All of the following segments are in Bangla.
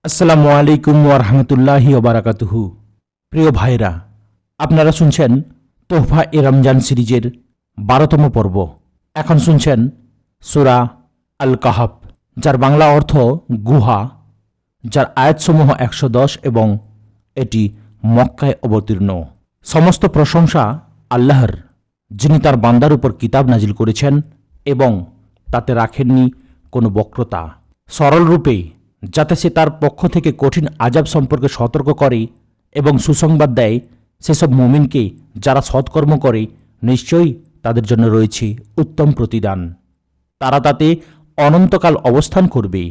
আসসালামু আলাইকুম ওয়া রাহমাতুল্লাহি ওয়া বারাকাতুহু। প্রিয় ভাইরা, আপনারা শুনছেন তোহফা এ রমজান সিরিজের ১২তম পর্ব। এখন শুনছেন সূরা আল কাহাফ, যার বাংলা অর্থ গুহা, যার আয়াতসমূহ ১১০ এবং এটি মক্কায় অবতীর্ণ। সমস্ত প্রশংসা আল্লাহর, যিনি তার বান্দার উপর কিতাব নাজিল করেছেন এবং তাতে রাখেননি কোনো বক্রতা, সরল রূপে, যাতে সে তার পক্ষ থেকে কঠিন আযাব সম্পর্কে সতর্ক করে এবং সুসংবাদ দেয় সেসব মুমিনকে যারা সৎকর্ম করে। নিশ্চয়ই তাদের জন্য রয়েছে উত্তম প্রতিদান। তারা তাতে অনন্তকাল অবস্থান করবে।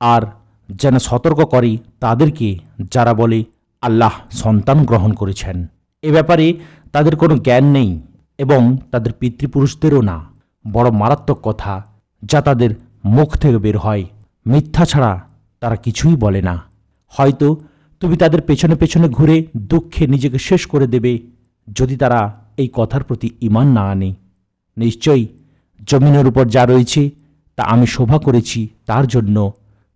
আর যেন সতর্ক করে তাদেরকে যারা বলে আল্লাহ সন্তান গ্রহণ করেছেন। এ ব্যাপারে তাদের কোনো জ্ঞান নেই এবং তাদের পিতৃপুরুষদেরও না। বড় মারাত্মক কথা যা তাদের মুখ থেকে বের হয়। মিথ্যা ছাড়া তারা কিছুই বলে না। হয়তো তুমি তাদের পেছনে পেছনে ঘুরে দুঃখে নিজেকে শেষ করে দেবে যদি তারা এই কথার প্রতি ঈমান না আনে। নিশ্চয়ই জমিনের উপর যা রয়েছে তা আমি শোভা করেছি তার জন্য,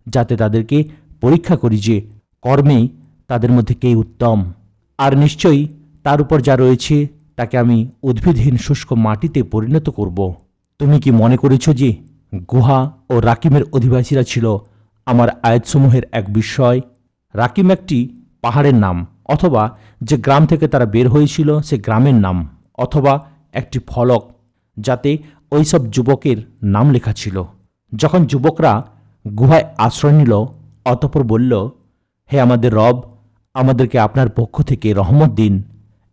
যাতে তাদেরকে পরীক্ষা করি যে কর্মে তাদের মধ্যে কে উত্তম। আর নিশ্চয়ই তার উপর যা রয়েছে তাকে আমি উদ্ভিদহীন শুষ্ক মাটিতে পরিণত করব। তুমি কি মনে করেছ যে গুহা ও রাকিমের অধিবাসীরা ছিল আমার আয়াতসমূহের এক বিস্ময়? রাকিম একটি পাহাড়ের নাম, অথবা যে গ্রাম থেকে তারা বের হয়েছিল সে গ্রামের নাম, অথবা একটি ফলক যাতে ওইসব যুবকের নাম লেখা ছিল। যখন যুবকরা গুহায় আশ্রয় নিল, অতঃপর বলল, হে আমাদের রব, আমাদেরকে আপনার পক্ষ থেকে রহমত দিন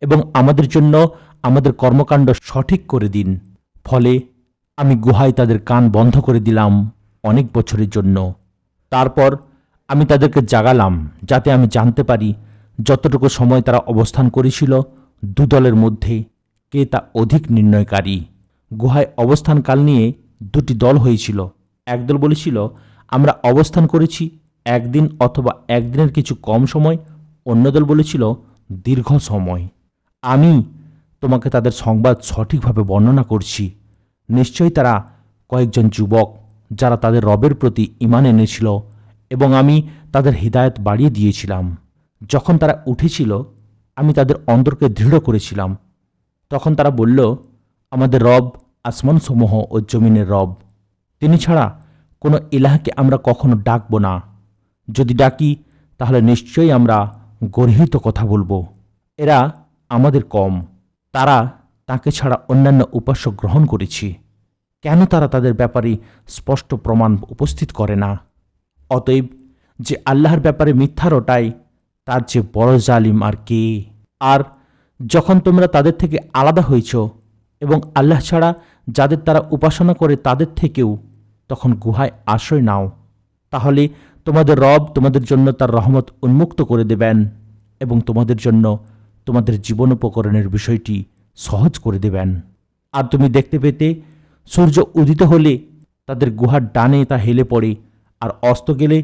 এবং আমাদের জন্য আমাদের কর্মকাণ্ড সঠিক করে দিন। ফলে আমি গুহায় তাদের কান বন্ধ করে দিলাম অনেক বছরের জন্য। তারপর আমি তাদেরকে জাগালাম যাতে আমি জানতে পারি যতটুকু সময় তারা অবস্থান করেছিল দুদলের মধ্যে কে তা অধিক নির্ণয়কারী। গুহায় অবস্থানকাল নিয়ে দুটি দল হয়েছিল। একদল বলেছিল আমরা অবস্থান করেছি একদিন অথবা একদিনের কিছু কম সময়। অন্য দল বলেছিল দীর্ঘ সময়। আমি তোমাকে তাদের সংবাদ সঠিকভাবে বর্ণনা করছি। নিশ্চয়ই তারা কয়েকজন যুবক যারা তাদের রবের প্রতি ঈমান এনেছিল এবং আমি তাদের হিদায়াত বাড়িয়ে দিয়েছিলাম। যখন তারা উঠেছিল আমি তাদের অন্তরকে দৃঢ় করেছিলাম। তখন তারা বলল, আমাদের রব আসমানসমূহ ও জমিনের রব, তিনি ছাড়া কোনো ইলাহকে আমরা কখনো ডাকব না। যদি ডাকি তাহলে নিশ্চয়ই আমরা গর্হিত কথা বলবো। এরা আমাদের কম, তারা তাকে ছাড়া অন্যান্য উপাস্য গ্রহণ করেছে। কেন তারা তাদের ব্যাপারে স্পষ্ট প্রমাণ উপস্থিত করে না? অতএব যে আল্লাহর ব্যাপারে মিথ্যা রটায় তার চেয়ে বড় জালিম আর কে? আর যখন তোমরা তাদের থেকে আলাদা হয়েছ এবং আল্লাহ ছাড়া যাদের তারা উপাসনা করে তাদের থেকেও তখন গুহায় আশ্রয় নাও, তাহলে তোমাদের রব তোমাদের জন্য তার রহমত উন্মুক্ত করে দেবেন এবং তোমাদের জন্য তোমাদের জীবনোপকরণের বিষয়টি সহজ করে দেবেন। আর তুমি দেখতে পেতে সূর্য উদিত হলে তাদের গুহার ডানে তা হেলে পড়ে, আর অস্ত গেলে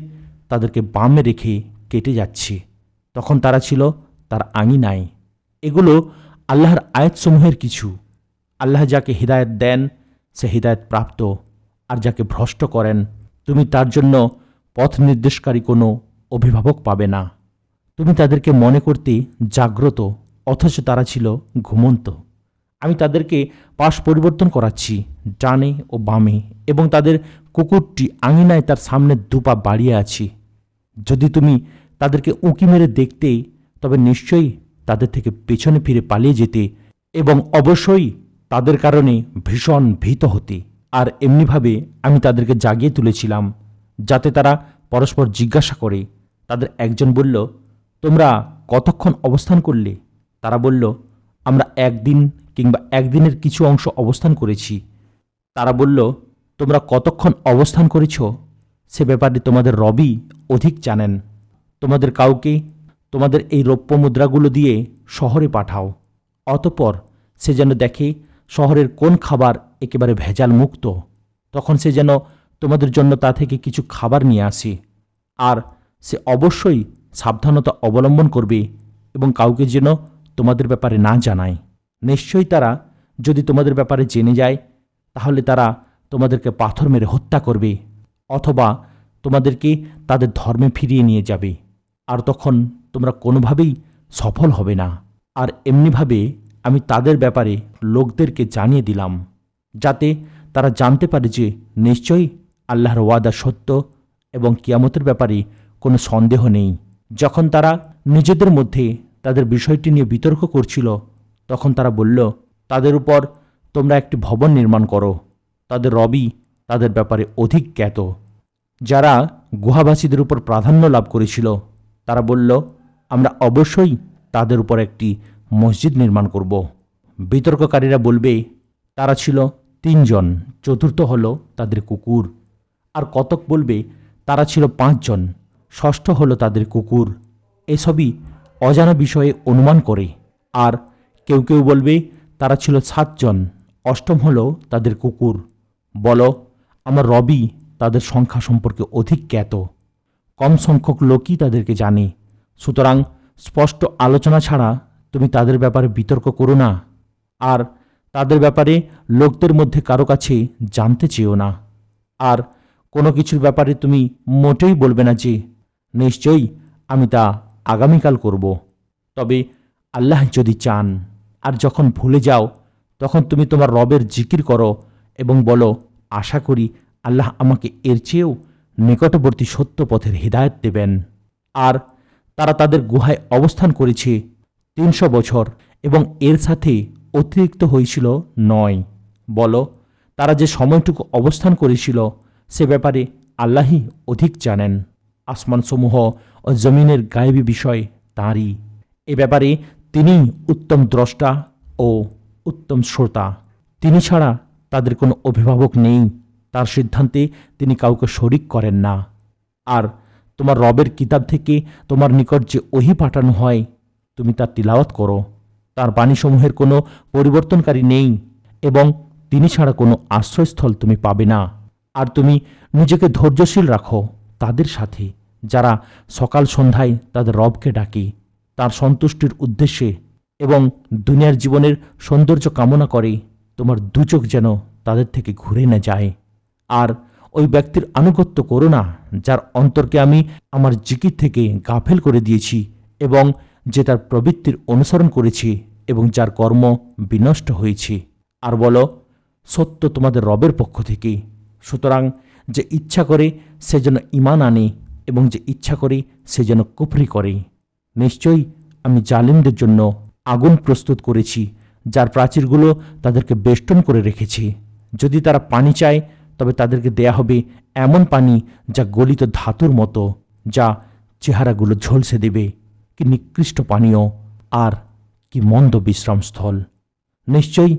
তাদেরকে বামে রেখে কেটে যাচ্ছে। তখন তারা ছিল তার আঙিনায়। এগুলো আল্লাহর আয়াতসমূহের কিছু। আল্লাহ যাকে হিদায়ত দেন সে হিদায়ত প্রাপ্ত, আর যাকে ভ্রষ্ট করেন তুমি তার জন্য পথ নির্দেশকারী কোনো অভিভাবক পাবে না। তুমি তাদেরকে মনে করতে জাগ্রত, অথচ তারা ছিল ঘুমন্ত। আমি তাদেরকে পাশ পরিবর্তন করাচ্ছি ডানে ও বামে, এবং তাদের কুকুরটি আঙিনায় তার সামনে দুপা বাড়িয়ে আছি। যদি তুমি তাদেরকে উঁকি মেরে দেখতে, তবে নিশ্চয়ই তাদের থেকে পেছনে ফিরে পালিয়ে যেতে এবং অবশ্যই তাদের কারণে ভীষণ ভীত হতে। আর এমনিভাবে আমি তাদেরকে জাগিয়ে তুলেছিলাম যাতে তারা পরস্পর জিজ্ঞাসা করে। তাদের একজন বলল, তোমরা কতক্ষণ অবস্থান করলে? তারা বলল, আমরা একদিন কিংবা একদিনের কিছু অংশ অবস্থান করেছি। তারা বলল, তোমরা কতক্ষণ অবস্থান করেছ সে ব্যাপারে তোমাদের রবই অধিক জানেন। তোমাদের কাউকে তোমাদের এই রৌপ্য মুদ্রাগুলো দিয়ে শহরে পাঠাও, অতঃপর সে যেন দেখে শহরের কোন খাবার একেবারে ভেজাল মুক্ত। তখন সে যেন তোমাদের জন্য তা থেকে কিছু খাবার নিয়ে আসে। আর সে অবশ্যই সাবধানতা অবলম্বন করবে এবং কাউকে যেন তোমাদের ব্যাপারে না জানায়। নিশ্চয়ই তারা যদি তোমাদের ব্যাপারে জেনে যায় তাহলে তারা তোমাদেরকে পাথর মেরে হত্যা করবে, অথবা তোমাদেরকে তাদের ধর্মে ফিরিয়ে নিয়ে যাবে, আর তখন তোমরা কোনোভাবেই সফল হবে না। আর এমনিভাবে আমি তাদের ব্যাপারে লোকদেরকে জানিয়ে দিলাম, যাতে তারা জানতে পারে যে নিশ্চয়ই আল্লাহর ওয়াদা সত্য এবং কিয়ামতের ব্যাপারে কোনো সন্দেহ নেই। যখন তারা নিজেদের মধ্যে তাদের বিষয়টি নিয়ে বিতর্ক করছিল, তখন তারা বলল, তাদের উপর তোমরা একটি ভবন নির্মাণ করো, তাদের রবই তাদের ব্যাপারে অধিক জ্ঞাত। যারা গুহাবাসীদের উপর প্রাধান্য লাভ করেছিল, তারা বলল, আমরা অবশ্যই তাদের উপর একটি মসজিদ নির্মাণ করব। বিতর্ককারীরা বলবে, তারা ছিল 3 জন, চতুর্থ হলো তাদের কুকুর। আর কতক বলবে, তারা ছিল 5 জন, ষষ্ঠ হলো তাদের কুকুর। এসবই অজানা বিষয়ে অনুমান করে। আর কেউ কেউ বলবে, তারা ছিল 7 জন, অষ্টম হলো তাদের কুকুর। বলো, আমার রবই তাদের সংখ্যা সম্পর্কে অধিক জ্ঞাত। কম সংখ্যক লোকই তাদেরকে জানে। সুতরাং স্পষ্ট আলোচনা ছাড়া তুমি তাদের ব্যাপারে বিতর্ক করো না, আর তাদের ব্যাপারে লোকদের মধ্যে কারো কাছে জানতে চেও না। আর কোনো কিছুর ব্যাপারে তুমি মোটেই বলবে না যে নিশ্চয়ই আমি তা আগামীকাল করব। তবে আল্লাহ যদি চান। আর যখন ভুলে যাও, তখন তুমি তোমার রবের জিকির করো এবং বলো, আশা করি আল্লাহ আমাকে এর চেয়েও নিকটবর্তী সত্য পথের হিদায়ত দেবেন। আর তারা তাদের গুহায় অবস্থান করেছে 300 বছর এবং এর সাথে অতিরিক্ত হয়েছিল 9। বলো, তারা যে সময়টুকু অবস্থান করেছিল সে ব্যাপারে আল্লাহই অধিক জানেন। আসমানসমূহ ও জমিনের গায়েবী বিষয় তাঁরই। এ ব্যাপারে তিনিই উত্তম দ্রষ্টা ও উত্তম শ্রোতা। তিনি ছাড়া তাদের কোনো অভিভাবক নেই। তার সিদ্ধান্তে তিনি কাউকে শরিক করেন না। আর তোমার রবের কিতাব থেকে তোমার নিকট যে ওহী পাঠানো হয়, তুমি তার তিলাওয়াত করো। তার বাণীসমূহের কোনো পরিবর্তনকারী নেই এবং তিনি ছাড়া কোনো আশ্রয়স্থল তুমি পাবে না। আর তুমি নিজেকে ধৈর্যশীল রাখো তাদের সাথে, যারা সকাল সন্ধ্যায় তাদের রবকে ডাকে তার সন্তুষ্টির উদ্দেশ্যে এবং দুনিয়ার জীবনের সৌন্দর্য কামনা করে। তোমার দুচোখ যেন তাদের থেকে ঘুরে না যায়। আর ওই ব্যক্তির আনুগত্য করো না, যার অন্তরকে আমি আমার জিকির থেকে গাফেল করে দিয়েছি এবং যে তার প্রবৃত্তির অনুসরণ করেছে এবং যার কর্ম বিনষ্ট হয়েছে। আর বলো, সত্য তোমাদের রবের পক্ষ থেকে। সুতরাং যে ইচ্ছা করে সে যেন ঈমান আনে এবং যে ইচ্ছা করে সে যেন কুফরি করে। নিশ্চয়ই আমি জালিমদের জন্য আগুন প্রস্তুত করেছি, যার প্রাচীরগুলো তাদেরকে বেষ্টন করে রেখেছে। যদি তারা পানি চায়, তবে তাদেরকে দেয়া হবে এমন পানি যা গলিত ধাতুর মতো, যা চেহারাগুলো ঝলসে দেবে। কি নিকৃষ্ট পানীয় আর কি মন্দ বিশ্রামস্থল! নিশ্চয়ই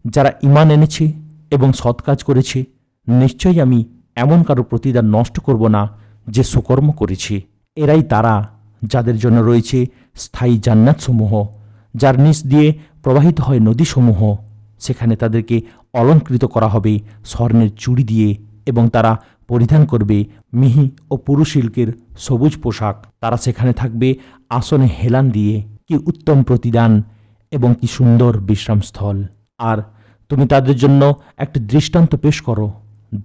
যারা ঈমান এনেছে এবং সৎ কাজ করেছে, নিশ্চয়ই আমি এমন কারো প্রতিদান নষ্ট করব না যে সুকর্ম করেছে। এরাই তারা যাদের জন্য রয়েছে স্থায়ী জান্নাতসমূহ, যার নিচ দিয়ে প্রবাহিত হয় নদীসমূহ। সেখানে তাদেরকে অলঙ্কৃত করা হবে স্বর্ণের চুড়ি দিয়ে এবং তারা পরিধান করবে মিহি ও পুরুশিল্কের সবুজ পোশাক। তারা সেখানে থাকবে আসনে হেলান দিয়ে। কি উত্তম প্রতিদান এবং কি সুন্দর বিশ্রামস্থল! আর তুমি তাদের জন্য একটি দৃষ্টান্ত পেশ করো।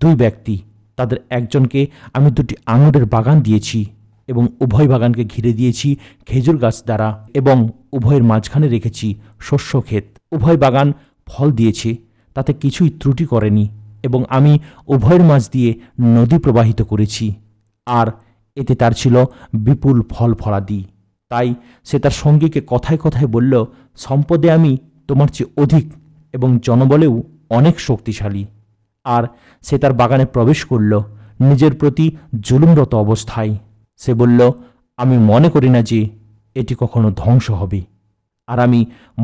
2 ব্যক্তি, তাদের একজনকে আমি 2টি আঙুরের বাগান দিয়েছি এবং উভয় বাগানকে ঘিরে দিয়েছি খেজুর গাছ দ্বারা এবং উভয়ের মাঝখানে রেখেছি শস্য ক্ষেত। উভয় বাগান ফল দিয়েছে, তাতে কিছুই ত্রুটি করেনি এবং আমি উভয়ের মাঝ দিয়ে নদী প্রবাহিত করেছি। আর এতে তার ছিল বিপুল ফল ফলাদি। তাই সে তার সঙ্গীকে কথায় কথায় বলল, সম্পদে আমি তোমার চেয়ে অধিক এবং জনবলেও অনেক শক্তিশালী। আর সে তার বাগানে প্রবেশ করল নিজের প্রতি জুলুমরত অবস্থায়। সে বলল, আমি মনে করি না যে এটি কখনো ধ্বংস হবে, আর আমি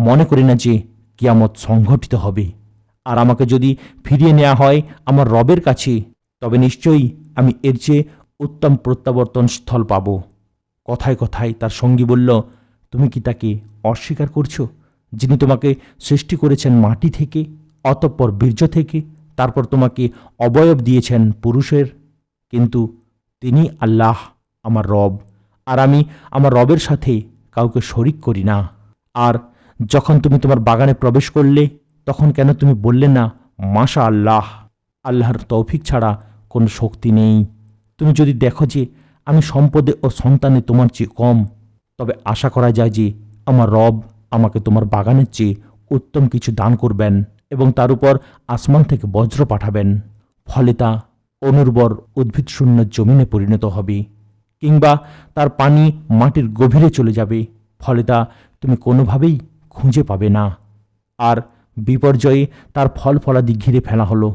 মনে করি না যে কিয়ামত সংঘটিত হবে। আর আমাকে যদি ফিরিয়ে নেওয়া হয় আমার রবের কাছে, তবে নিশ্চয়ই আমি এর চেয়ে উত্তম প্রত্যাবর্তন স্থল পাব। কথায় কথায় তার সঙ্গী বলল, তুমি কি তাকে অস্বীকার করছো, যিনি তোমাকে সৃষ্টি করেছেন মাটি থেকে, অতঃপর বীর্য থেকে, তারপর তোমাকে অবয়ব দিয়েছেন পুরুষের? কিন্তু তিনি আল্লাহ আমার রব, আর আমি আমার রবের সাথে কাউকে শরিক করি না। আর যখন তুমি তোমার বাগানে প্রবেশ করলে, তখন কেন তুমি বললে না, মাশা আল্লাহ, আল্লাহর তৌফিক ছাড়া কোনো শক্তি নেই? তুমি যদি দেখো যে আমি সম্পদে ও সন্তানে তোমার চেয়ে কম, তবে আশা করা যায় যে আমার রব আমাকে তোমার বাগানের চেয়ে উত্তম কিছু দান করবেন এবং তার উপর আসমান থেকে বজ্র পাঠাবেন। ফলে তা অনুর্বর উদ্ভিদশূন্য জমিনে পরিণত হবে, কিংবা তার পানি মাটির গভীরে চলে যাবে। ফলে তা তুমি কোনোভাবেই খুঁজে পাবে না। আর বিপর্যয়ে তার ফল ফলাদি ঘিরে ফেলা হলো।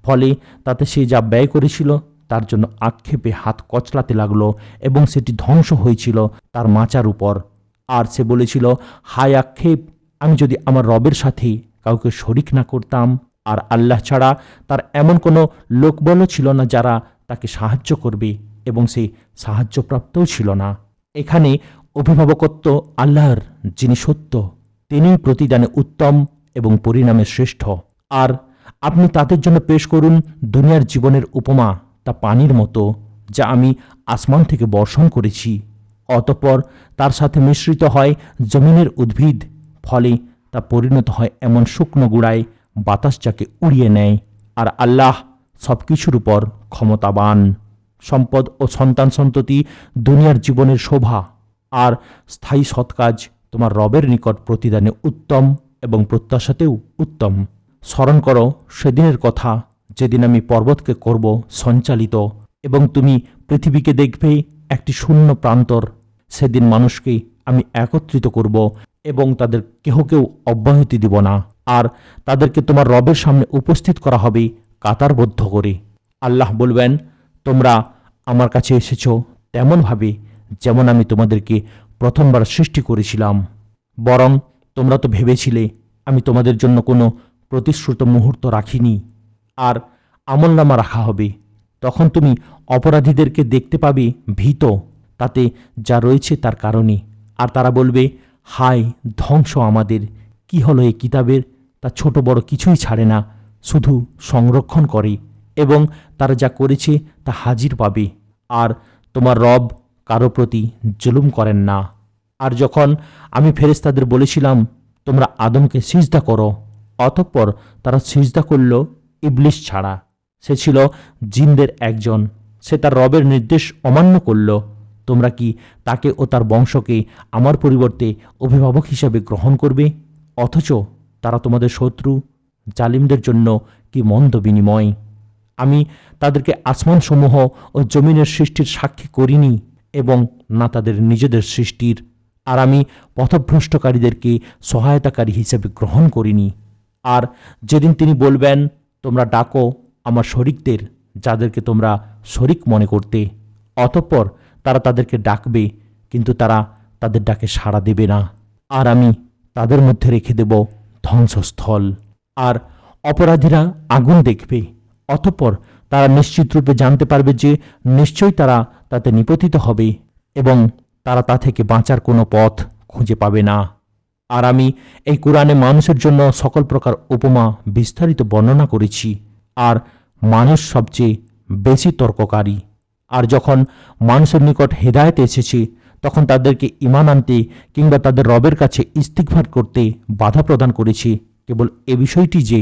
ফলে তাতে সে যা ব্যয় করেছিল তার জন্য আক্ষেপে হাত কচলাতে লাগলো এবং সেটি ধ্বংস হয়েছিল তার মাচার উপর। আর সে বলেছিল, হায় আক্ষেপ, আমি যদি আমার রবের সাথে কাউকে শরিক না করতাম। আর আল্লাহ ছাড়া তার এমন কোনো লোকবলও ছিল না যারা তাকে সাহায্য করবে, এবং সে সাহায্যপ্রাপ্তও ছিল না। এখানে অভিভাবকত্ব আল্লাহর, যিনি সত্য, তিনিই প্রতিদানে উত্তম এবং পরিণামে শ্রেষ্ঠ। আর আপনি তাদের জন্য পেশ করুন দুনিয়ার জীবনের উপমা, তা পানির মতো যা আমি আসমান থেকে বর্ষণ করেছি, অতঃপর তার সাথে মিশ্রিত হয় জমিনের উদ্ভিদ। ফলে তা পরিণত হয় এমন শুকনো গুঁড়ায় বাতাস যাকে উড়িয়ে নেয়। আর আল্লাহ সব কিছুর উপর ক্ষমতাবান। সম্পদ ও সন্তান সন্ততি দুনিয়ার জীবনের শোভা, আর স্থায়ী সৎকাজ তোমার রবের নিকট প্রতিদানে উত্তম এবং প্রত্যাশাতেও উত্তম। স্মরণ করো সেদিনের কথা, যেদিন আমি পর্বতকে করব সঞ্চালিত এবং তুমি পৃথিবীকে দেখবে একটি শূন্য প্রান্তর। সেদিন মানুষকে আমি একত্রিত করব এবং তাদের কেহকেও অব্যাহতি দিব না, আর তাদেরকে তোমার রবের সামনে উপস্থিত করা হবে কাতারবদ্ধ করে। আল্লাহ বলবেন, তোমরা আমার কাছে এসেছ তেমনভাবে যেমন আমি তোমাদেরকে প্রথমবার সৃষ্টি করেছিলাম। বরং তোমরা তো ভেবেছিলে আমি তোমাদের জন্য কোনো প্রতিশ্রুত মুহূর্ত রাখিনি, আর আমলনামা রাখা হবে। তখন তুমি অপরাধীদেরকে দেখতে পাবে ভীত, তাতে যা রয়েছে তার কারণে। আর তারা বলবে, হায় ধ্বংস আমাদের! কি হলো এই কিতাবের? তা ছোট বড় কিছুই ছাড়ে না, শুধু সংরক্ষণ করে, এবং তারা যা করেছে তা হাজির পাবে। আর তোমার রব কারো প্রতি জুলুম করেন না। আর যখন আমি ফেরেশতাদের বলেছিলাম তোমরা আদমকে সিজদা করো, অতঃপর তারা সিজদা করল ইবলিস ছাড়া। সে ছিল জিনদের একজন। সে তার রবের নির্দেশ অমান্য করল। তোমরা কি তাকে ও তার বংশকে আমার পরিবর্তে অভিভাবক হিসাবে গ্রহণ করবে? অথচ তারা তোমাদের শত্রু। জালিমদের জন্য কি মন্দ বিনিময়! আমি তাদেরকে আসমানসমূহ ও জমিনের সৃষ্টির সাক্ষী করিনি, এবং না তাদের নিজেদের সৃষ্টির। আর আমি পথভ্রষ্টকারীদেরকে সহায়তাকারী হিসেবে গ্রহণ করিনি। আর যেদিন তিনি বলবেন, তোমরা ডাকো আমার শরিকদের, যাদেরকে তোমরা শরিক মনে করতে, অতঃপর তারা তাদেরকে ডাকবে, কিন্তু তারা তাদের ডাকে সাড়া দেবে না। আর আমি তাদের মধ্যে রেখে দেব ধ্বংসস্থল। আর অপরাধীরা আগুন দেখবে, অতঃপর তারা নিশ্চিত রূপে জানতে পারবে যে নিশ্চয়ই তারা তাতে নিপতিত হবে, এবং তারা তা থেকে বাঁচার কোনো পথ খুঁজে পাবে না। আর আমি এই কোরআনে মানুষের জন্য সকল প্রকার উপমা বিস্তারিত বর্ণনা করেছি, আর মানুষ সবচেয়ে বেশি তর্ককারী। আর যখন মানুষের নিকট হেদায়েত এসেছে, তখন তাদেরকে ঈমান আনতে কিংবা তাদের রবের কাছে ইস্তিগফার করতে বাধা প্রদান করেছি, কেবল এ বিষয়টি যে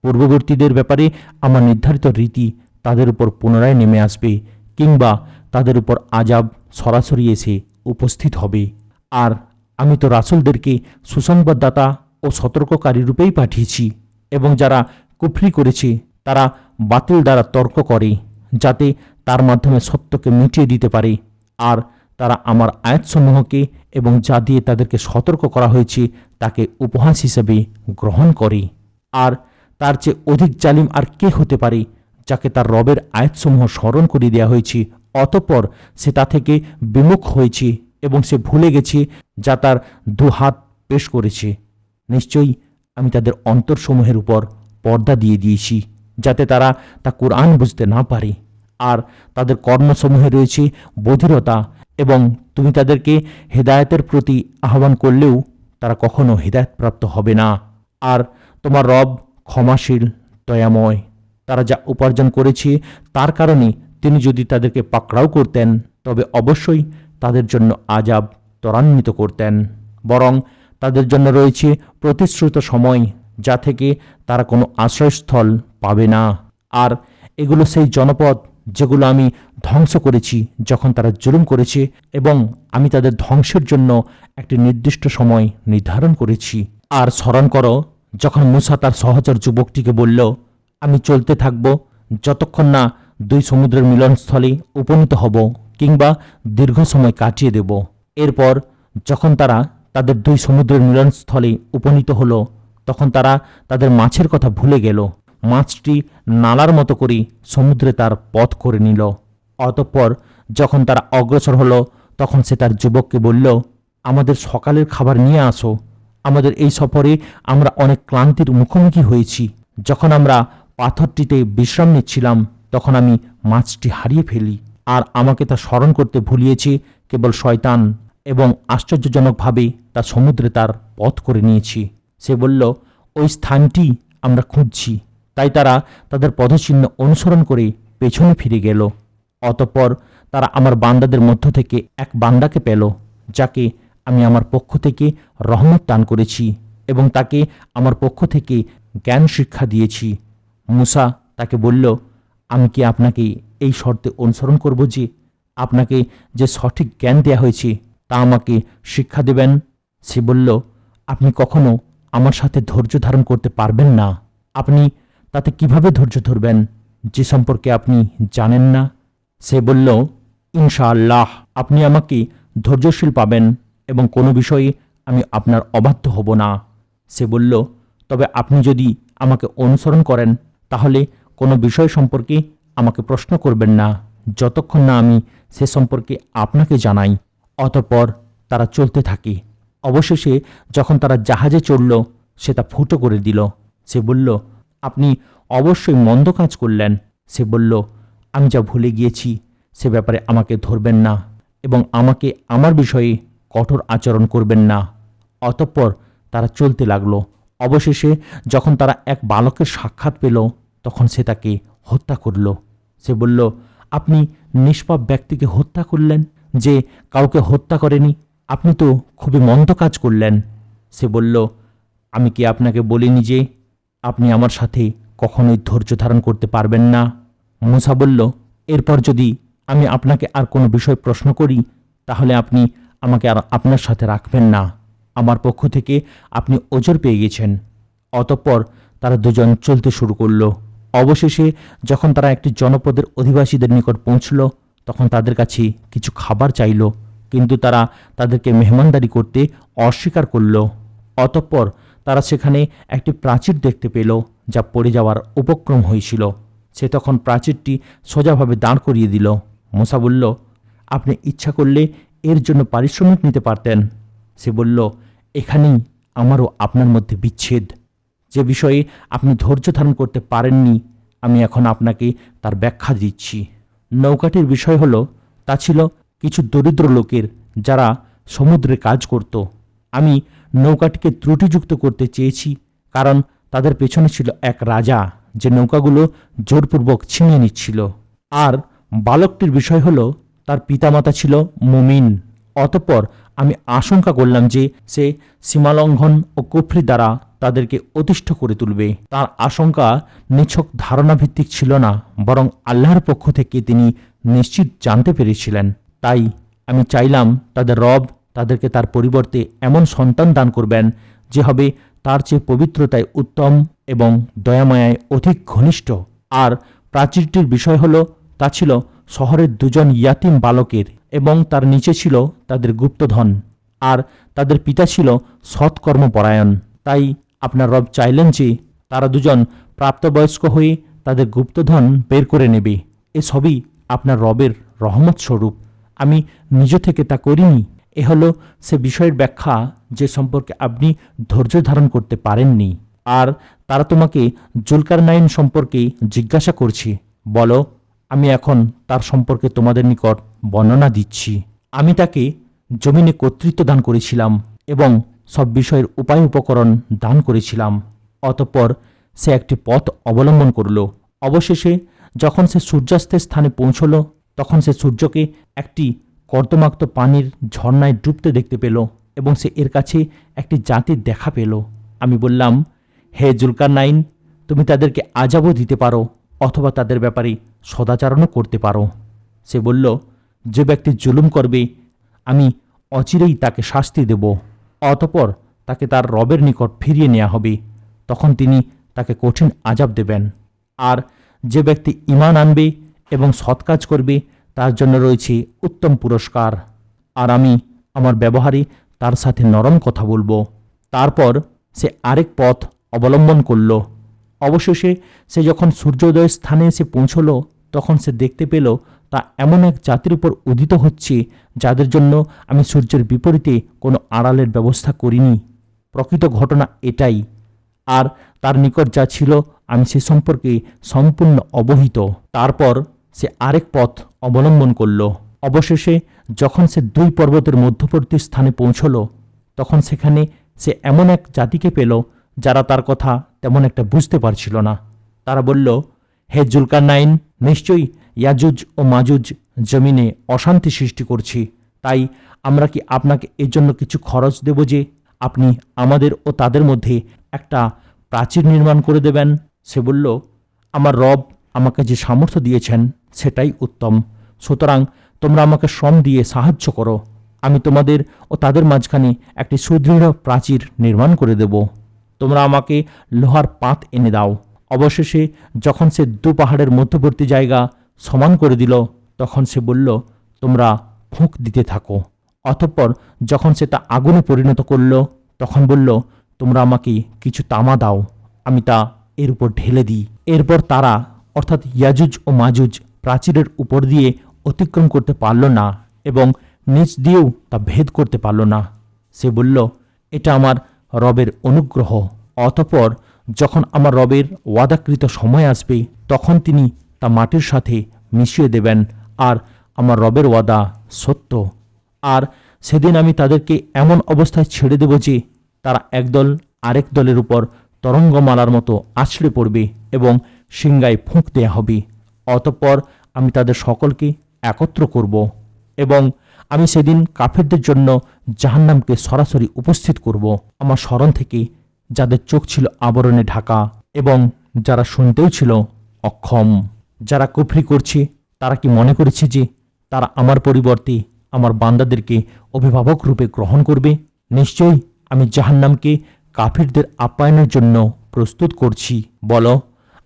পূর্ববর্তীদের ব্যাপারে আমার নির্ধারিত রীতি তাদের উপর পুনরায় নেমে আসবে, কিংবা তাদের উপর আযাব সরাসরি এসে উপস্থিত হবে। আর আমি তো রাসূলদেরকে সুসংবাদদাতা ও সতর্ককারী রূপেই পাঠিয়েছি, এবং যারা কুফরি করেছে তারা বাতিল দ্বারা তর্ক করে, যাতে তার মাধ্যমে সত্যকে মিটিয়ে দিতে পারে। আর তারা আমার আয়াতসমূহকে এবং যা দিয়ে তাদেরকে সতর্ক করা হয়েছে তাকে উপহাস হিসেবে গ্রহণ করে। আর তার চেয়ে অধিক জালিম আর কে হতে পারে, যাকে তার রবের আয়াতসমূহ স্মরণ করিয়ে দেওয়া হয়েছে, অতঃপর সে তা থেকে বিমুখ হয়েছে এবং সে ভুলে গেছে যা তার দুহাত পেশ করেছে। নিশ্চয়ই আমি তাদের অন্তরসমূহের উপর পর্দা দিয়ে দিয়েছি, যাতে তারা তা কোরআন বুঝতে না পারে। আর তাদের কর্মসমূহে রয়েছে বধিরতা, এবং তুমি তাদেরকে হেদায়েতের প্রতি আহ্বান করলেও তারা কখনো হেদায়েতপ্রাপ্ত হবে না। আর তোমার রব ক্ষমাশীল, দয়াময়। তারা যা উপার্জন করেছে তার কারণে তিনি যদি তাদেরকে পাকড়াও করতেন, তবে অবশ্যই তাদের জন্য আযাব ত্বরান্বিত করতেন। বরং তাদের জন্য রয়েছে প্রতিশ্রুত সময়, যা থেকে তারা কোনো আশ্রয়স্থল পাবে না। আর এগুলো সেই জনপদ যেগুলো আমি ধ্বংস করেছি যখন তারা জুলুম করেছে, এবং আমি তাদের ধ্বংসের জন্য একটি নির্দিষ্ট সময় নির্ধারণ করেছি। আর স্মরণ করো যখন মূসা তার সহচর যুবকটিকে বলল, আমি চলতে থাকব যতক্ষণ না দুই সমুদ্রের মিলনস্থলে উপনীত হব কিংবা দীর্ঘ সময় কাটিয়ে দেব। এরপর যখন তারা তাদের দুই সমুদ্রের মিলনস্থলে উপনীত হলো, তখন তারা তাদের মাছের কথা ভুলে গেল। মাছটি নালার মতো করে সমুদ্রে তার পথ করে নিল। অতঃপর যখন তারা অগ্রসর হলো, তখন সে তার যুবককে বলল, আমাদের সকালের খাবার নিয়ে আসো। আমাদের এই সফরে আমরা অনেক ক্লান্তির মুখোমুখি হয়েছি। যখন আমরা পাথরটিতে বিশ্রাম নিচ্ছিলাম, তখন আমি মাছটি হারিয়ে ফেলি, আর আমাকে তা স্মরণ করতে ভুলিয়েছে কেবল শয়তান, এবং আশ্চর্যজনকভাবে তা সমুদ্রে তার পথ করে নিয়েছি। সে বলল, ওই স্থানটি আমরা খুঁজছি। তাই তারা তাদের পদচিহ্ন অনুসরণ করে পেছনে ফিরে গেল। অতঃপর তারা আমার বান্দাদের মধ্য থেকে এক বান্দাকে পেল, যাকে আমি আমার পক্ষ থেকে রহমত দান করেছি এবং তাকে আমার পক্ষ থেকে জ্ঞান শিক্ষা দিয়েছি। মূসা তাকে বলল, আমি কি আপনাকে এই শর্তে অনুসরণ করব যে আপনাকে যে সঠিক জ্ঞান দেয়া হয়েছে তা আমাকে শিক্ষা দেবেন? সে বলল, আপনি কখনো আমার সাথে ধৈর্য ধারণ করতে পারবেন না। আপনি তাতে কিভাবে ধৈর্য ধরবেন যে সম্পর্কে আপনি জানেন না? সে বলল, ইনশাআল্লাহ আপনি আমাকে ধৈর্যশীল পাবেন এবং কোনো বিষয়ে আমি আপনার অবাধ্য হব না। সে বলল, তবে আপনি যদি আমাকে অনুসরণ করেন তাহলে কোনো বিষয় সম্পর্কে আমাকে প্রশ্ন করবেন না যতক্ষণ না আমি সে সম্পর্কে আপনাকে জানাই। অতঃপর তারা চলতে থাকে। অবশেষে যখন তারা জাহাজে চড়ল, সে তা ফুটো করে দিল। সে বলল, আপনি অবশ্যই মন্দ কাজ করলেন। সে বলল, আমি যা ভুলে গিয়েছি সে ব্যাপারে আমাকে ধরবেন না এবং আমাকে আমার বিষয়ে কঠোর আচরণ করবেন না। অতঃপর তারা চলতে লাগলো। অবশেষে যখন তারা এক বালকের সাক্ষাৎ পেল, তখন সে তাকে হত্যা করল। সে বলল, আপনি নিষ্পাপ ব্যক্তিকে হত্যা করলেন যে কাউকে হত্যা করেনি। আপনি তো খুবই মন্দ কাজ করলেন। সে বলল, আমি কি আপনাকে বলিনি যে আপনি আমার সাথে কখনোই ধৈর্য ধারণ করতে পারবেন না? মূসা বলল, এরপর যদি আমি আপনাকে আর কোনো বিষয় প্রশ্ন করি তাহলে আপনি আমাকে আর আপনার সাথে রাখবেন না। আমার পক্ষ থেকে আপনি ওজর পেয়ে গেছেন। অতঃপর তারা দুজন চলতে শুরু করল। অবশেষে যখন তারা একটি জনপদের অধিবাসীদের নিকট পৌঁছল, তখন তাদের কাছে কিছু খাবার চাইল, কিন্তু তারা তাদেরকে মেহমানদারি করতে অস্বীকার করল। অতঃপর তারা সেখানে একটি প্রাচীর দেখতে পেল যা পড়ে যাওয়ার উপক্রম হয়েছিল। সে তখন প্রাচীরটি সোজাভাবে দাঁড় করিয়ে দিল। মূসা বলল, আপনি ইচ্ছা করলে এর জন্য পারিশ্রমিক নিতে পারতেন। সে বলল, এখানেই আমারও আপনার মধ্যে বিচ্ছেদ। যে বিষয়ে আপনি ধৈর্য ধারণ করতে পারেননি, আমি এখন আপনাকে তার ব্যাখ্যা দিচ্ছি। নৌকাটির বিষয় হলো, তা ছিল কিছু দরিদ্র লোকের যারা সমুদ্রে কাজ করত। আমি নৌকাটিকে ত্রুটিযুক্ত করতে চেয়েছি, কারণ তাদের পেছনে ছিল এক রাজা যে নৌকাগুলো জোরপূর্বক ছিনিয়ে নিচ্ছিল। আর বালকটির বিষয় হলো, তার পিতামাতা ছিল মুমিন। অতঃপর আমি আশঙ্কা করলাম যে সে সীমালঙ্ঘন ও কুফরি দ্বারা তাদেরকে অতিষ্ঠ করে তুলবে। তার আশঙ্কা নিছক ধারণাভিত্তিক ছিল না, বরং আল্লাহর পক্ষ থেকে তিনি নিশ্চিত জানতে পেরেছিলেন। তাই আমি চাইলাম তাদের রব তাদেরকে তার পরিবর্তে এমন সন্তান দান করবেন যে হবে তার চেয়ে পবিত্রতায় উত্তম এবং দয়াময়ায় অধিক ঘনিষ্ঠ। আর প্রাচীরটির বিষয় হলো, তা ছিল শহরের দুজন ইয়াতিম বালকের এবং তার নিচে ছিল তাদের গুপ্তধন, আর তাদের পিতা ছিল সৎকর্মপরায়ণ। তাই আপনার রব চাইলেন যে তারা দুজন প্রাপ্তবয়স্ক হয়ে তাদের গুপ্তধন বের করে নেবে। এসবই আপনার রবের রহমত স্বরূপ। আমি নিজ থেকে তা করিনি। এ হলো সে বিষয়ের ব্যাখ্যা যে সম্পর্কে আপনি ধৈর্য ধারণ করতে পারেননি। আর তারা তোমাকে জুলকারনাইন সম্পর্কে জিজ্ঞাসা করছে। বলো, আমি এখন তার সম্পর্কে তোমাদের নিকট বর্ণনা দিচ্ছি। আমি তাকে জমিনে কর্তৃত্ব দান করেছিলাম এবং সব বিষয়ের উপায় উপকরণ দান করেছিলাম। অতঃপর সে একটি পথ অবলম্বন করল। অবশেষে যখন সে সূর্যাস্তের স্থানে পৌঁছল, তখন সে সূর্যকে একটি কর্দমাক্ত পানির ঝর্ণায় ডুবতে দেখতে পেল এবং সে এর কাছে একটি জাতির দেখা পেল। আমি বললাম, হে জুলকারনাইন, তুমি তাদেরকে আযাবও দিতে পারো অথবা তাদের ব্যাপারে সদাচরণও করতে পারো। সে বলল, যে ব্যক্তি জুলুম করবে আমি অচিরেই তাকে শাস্তি দেব, অতঃপর তাকে তার রবের নিকট ফিরিয়ে নেওয়া হবে, তখন তিনি তাকে কঠিন আযাব দেবেন। আর যে ব্যক্তি ঈমান আনবে এবং সৎ কাজ করবে তার জন্য রয়েছে উত্তম পুরস্কার। আর আমি আমার ব্যবহারে তার সাথে নরম কথা বলবো। তারপর সে আরেক পথ অবলম্বন করল। অবশেষে সে যখন সূর্যোদয়ের স্থানে এসে পৌঁছল, তখন সে দেখতে পেল তা এমন এক জাতির উপর উদিত হচ্ছে যাদের জন্য আমি সূর্যের বিপরীতে কোনো আড়ালের ব্যবস্থা করিনি। প্রকৃত ঘটনা এটাই। আর তার নিকট যা ছিল আমি সে সম্পর্কে সম্পূর্ণ অবহিত। তারপর সে আরেক পথ অবলম্বন করল। অবশেষে যখন সে দুই পর্বতের মধ্যবর্তী স্থানে পৌঁছল, তখন সেখানে সে এমন এক জাতিকে পেল যারা তার কথা তেমন একটা বুঝতে পারছিল না। তারা বলল, হে জুলকারনাইন, নিশ্চয়ই ইয়াজুজ ও মাজুজ জমিনে অশান্তি সৃষ্টি করছি, তাই আমরা কি আপনাকে এর জন্য কিছু খরচ দেব যে আপনি আমাদের ও তাদের মধ্যে একটা প্রাচীর নির্মাণ করে দেবেন? সে বলল, আমার রব আমাকে যে সামর্থ্য দিয়েছেন সেটাই উত্তম, সুতরাং তোমরা আমাকে শ্রম দিয়ে সাহায্য করো, আমি তোমাদের ও তাদের মাঝখানে একটি সুদৃঢ় প্রাচীর নির্মাণ করে দেব। তোমরা আমাকে লোহার পাত এনে দাও। অবশেষে যখন সে দু পাহাড়ের মধ্যবর্তী জায়গা সমান করে দিল, তখন সে বলল, তোমরা ফুঁক দিতে থাকো। অতঃপর যখন সে তা আগুনে পরিণত করল, তখন বলল, তোমরা আমাকে কিছু তামা দাও, আমি তা এর উপর ঢেলে দিই। এরপর তারা অর্থাৎ ইয়াজুজ ও মাজুজ প্রাচীরের উপর দিয়ে অতিক্রম করতে পারল না এবং নিচ দিয়েও তা ভেদ করতে পারল না। সে বলল, এটা আমার রবের অনুগ্রহ। অতঃপর যখন আমার রবের ওয়াদাকৃত সময় আসবে, তখন তিনি তা মাটির সাথে মিশিয়ে দেবেন, আর আমার রবের ওয়াদা সত্য। আর সেদিন আমি তাদেরকে এমন অবস্থায় ছেড়ে দেব যে তারা একদল আরেক দলের উপর তরঙ্গমালার মতো আছড়ে পড়বে এবং সিংগায় ফুঁক দেয়া হবে। অতঃপর আমি তাদের সকলকে একত্র করব এবং আমি সেদিন কাফেরদের জন্য জাহান্নামকে সরাসরি উপস্থিত করব। আমার স্মরণ থেকে যাদের চোখ ছিল আবরণে ঢাকা এবং যারা শুনতেও ছিল অক্ষম। যারা কুফরি করছে তারা কি মনে করেছে যে তারা আমার পরিবর্তে আমার বান্দাদেরকে অভিভাবক রূপে গ্রহণ করবে? নিশ্চয়ই আমি জাহান্নামকে কাফিরদের আপ্যায়নের জন্য প্রস্তুত করছি। বলো,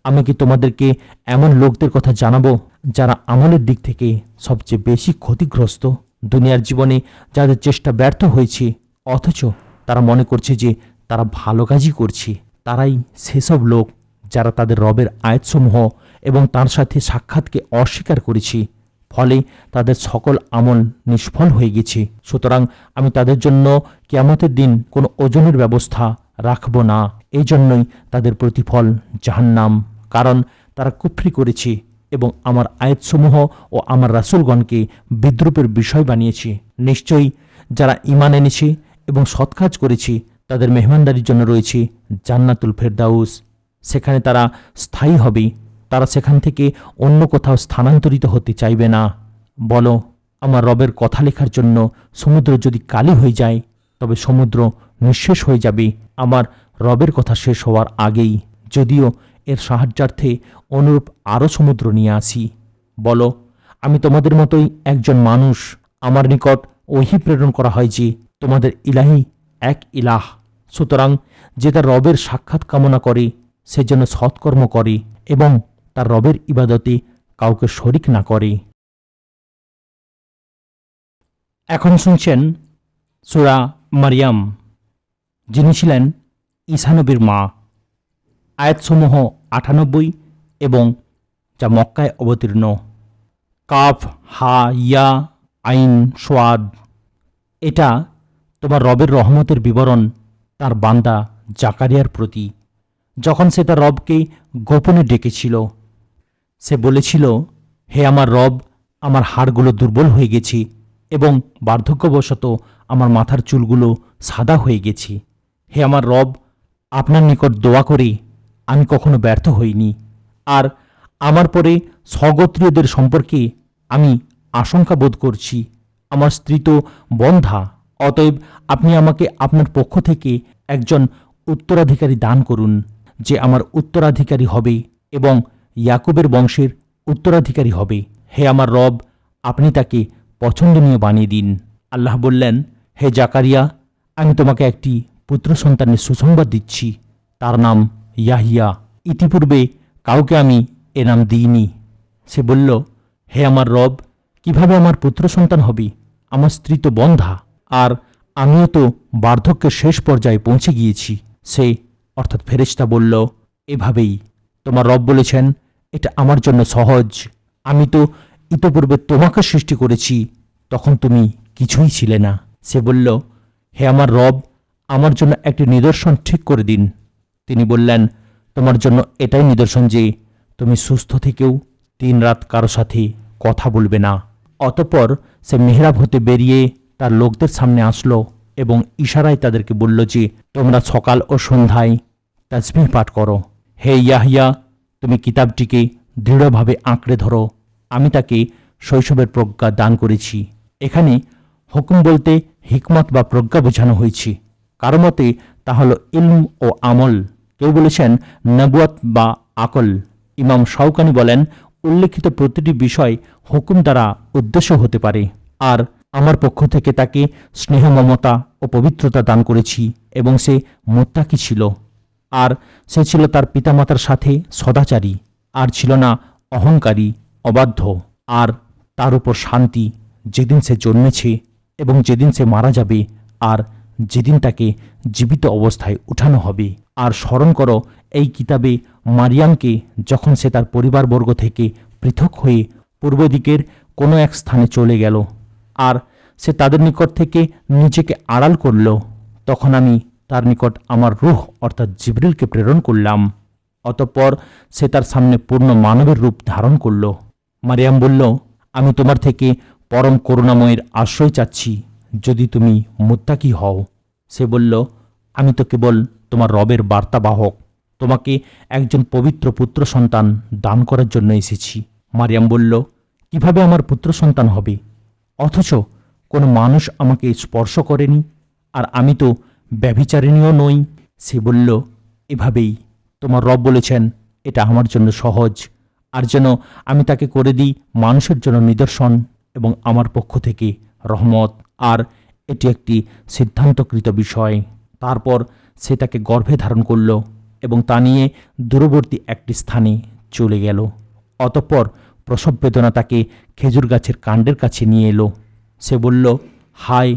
আমি কি তোমাদেরকে এমন লোকদের কথা জানাবো যারা আমলের দিক থেকে সবচেয়ে বেশি ক্ষতিগ্রস্ত? দুনিয়ার জীবনে যাদের চেষ্টা ব্যর্থ হয়েছে, অথচ তারা মনে করছে যে তারা ভালো কাজই করছে। তারাই সেসব লোক যারা তাদের রবের আয়াতসমূহ এবং তার সাথে সাক্ষাৎকে অস্বীকার করেছে, ফলে তাদের সকল আমল নিষ্ফল হয়ে গেছে। সুতরাং আমি তাদের জন্য কিয়ামতের দিন কোনো ওজনের ব্যবস্থা রাখব না। এই জন্যই তাদের প্রতিফল জাহান্নাম, কারণ তারা কুফরি করেছে এবং আমার আয়াতসমূহ ও আমার রাসূলগণকে বিদ্রূপের বিষয় বানিয়েছে। নিশ্চয়ই যারা ঈমান এনেছে এবং সৎ কাজ করেছে তাদের মেহমানদারির জন্য রয়েছে জান্নাতুল ফেরদাউস। সেখানে তারা স্থায়ী হবে। তারা সেখান থেকে অন্য কোথাও স্থানান্তরিত হতে চাইবে না। বলো, আমার রবের কথা লেখার জন্য সমুদ্র যদি কালি হয়ে যায়, তবে সমুদ্র নিঃশেষ হয়ে যাবে আমার রবের কথা শেষ হওয়ার আগেই, যদিও এর সাহায্যার্থে অনুরূপ আরও সমুদ্র নিয়ে আসি। বলো, আমি তোমাদের মতোই একজন মানুষ। আমার নিকট ওহী প্রেরণ করা হয় যে তোমাদের ইলাহি এক ইলাহ। সুতরাং যে তার রবের সাক্ষাৎ কামনা করে সে যেন সৎকর্ম করে এবং তার রবের ইবাদতে কাউকে শরিক না করে। এখন শুনছেন সূরা মারিয়াম, যিনি ছিলেন ঈসা নবীর মা। আয়াতসমূহ 98 এবং যা মক্কায় অবতীর্ণ। কাফ, হা, ইয়া, আইন, সোয়াদ। এটা তোমার রবের রহমতের বিবরণ তার বান্দা জাকারিয়ার প্রতি, যখন সে তার রবকে গোপনে ডেকেছিল। সে বলেছিল, হে আমার রব, আমার হাড়গুলো দুর্বল হয়ে গেছে এবং বার্ধক্যবশত আমার মাথার চুলগুলো সাদা হয়ে গেছে। হে আমার রব, আপনার নিকট দোয়া করে আমি কখনো ব্যর্থ হইনি, আর আমার পরে স্বগোত্রীয়দের সম্পর্কে আমি আশঙ্কা বোধ করছি। আমার স্ত্রী তো বন্ধ্যা, অতএব আপনি আমাকে আপনার পক্ষ থেকে একজন উত্তরাধিকারী দান করুন, যে আমার উত্তরাধিকারী হবে এবং ইয়াকুবের বংশের উত্তরাধিকারী হবে। হে আমার রব, আপনি তাকে পছন্দনীয় বানিয়ে দিন। আল্লাহ বললেন, হে জাকারিয়া, আমি তোমাকে একটি পুত্র সন্তানের সুসংবাদ দিচ্ছি। তার নাম ইয়াহিয়া। ইতিপূর্বে কাউকে আমি এ নাম দিইনি। সে বলল, হে আমার রব, কিভাবে আমার পুত্র সন্তান হবে? আমার স্ত্রী তো বন্ধ্যা, আর আমিও তো বার্ধক্যের শেষ পর্যায়ে পৌঁছে গিয়েছি। সে অর্থাৎ ফেরেশতা বলল, এভাবেই তোমার রব বলেছেন, এটা আমার জন্য সহজ। আমি তো ইতপূর্বে তোমাকে সৃষ্টি করেছি, তখন তুমি কিছুই ছিলে না। সে বলল, হে আমার রব, আমার জন্য একটি নিদর্শন ঠিক করে দিন। তিনি বললেন, তোমার জন্য এটাই নিদর্শন যে তুমি সুস্থ থেকেও 3 রাত কারো সাথে কথা বলবে না। অতঃপর সে মেহরাব হতে বেরিয়ে তার লোকদের সামনে আসলো এবং ইশারায় তাদেরকে বলল যে, তোমরা সকাল ও সন্ধ্যায় তাসবিহ পাঠ করো। হে ইয়াহিয়া, তুমি কিতাবটিকে দৃঢ়ভাবে আঁকড়ে ধরো। আমি তাকে শৈশবের প্রজ্ঞা দান করেছি। এখানে হুকুম বলতে হিকমত বা প্রজ্ঞা বোঝানো হয়েছে। কারো মতে তা হল ইলম ও আমল। কেউ বলেছেন নবুয়াত বা আকল। ইমাম শাওকানি বলেন, উল্লেখিত প্রতিটি বিষয় হুকুম দ্বারা উদ্দেশ্য হতে পারে। আর আমার পক্ষ থেকে তাকে স্নেহ, মমতা ও পবিত্রতা দান করেছি এবং সে মুত্তাকি ছিল। আর সে ছিল তার পিতামাতার সাথে সদাচারী, আর ছিল না অহংকারী, অবাধ্য। আর তার উপর শান্তি যেদিন সে জন্মেছে এবং যেদিন সে মারা যাবে, আর যেদিন তাকে জীবিত অবস্থায় উঠানো হবে। আর স্মরণ করো এই কিতাবে মারিয়ামকে, যখন সে তার পরিবারবর্গ থেকে পৃথক হয়ে পূর্ব দিকের কোনো এক স্থানে চলে গেল, আর সে তাদের নিকট থেকে নিজেকে আড়াল করল। তখন আমি তার নিকট আমার রূহ অর্থাৎ জিবরিলকে প্রেরণ করলাম। অতঃপর সে তার সামনে পূর্ণ মানবের রূপ ধারণ করল। মারিয়াম বলল, আমি তোমার থেকে পরম করুণাময়ের আশ্রয় চাচ্ছি, যদি তুমি মুত্তাকি হও। সে বলল, আমি তো কেবল তোমার রবের বার্তাবাহক, তোমাকে একজন পবিত্র পুত্র সন্তান দান করার জন্য এসেছি। মারিয়াম বলল, কিভাবে আমার পুত্র সন্তান হবে, অথচ কোনো মানুষ আমাকে স্পর্শ করেনি, আর আমি তো ব্যভিচারিণীও নই। সে বলল, এভাবেই তোমার রব বলেছেন, এটা আমার জন্য সহজ। আর যেন আমি তাকে করে দিই মানুষের জন্য নিদর্শন এবং আমার পক্ষ থেকে রহমত। আর এটি একটি সিদ্ধান্তকৃত বিষয়। তারপর সে তাকে গর্ভে ধারণ করল এবং তা নিয়ে দূরবর্তী একটি স্থানে চলে গেল। অতঃপর প্রসব বেদনা তাকে খেজুর গাছের কাণ্ডের কাছে নিয়ে এলো। সে বলল, হায়,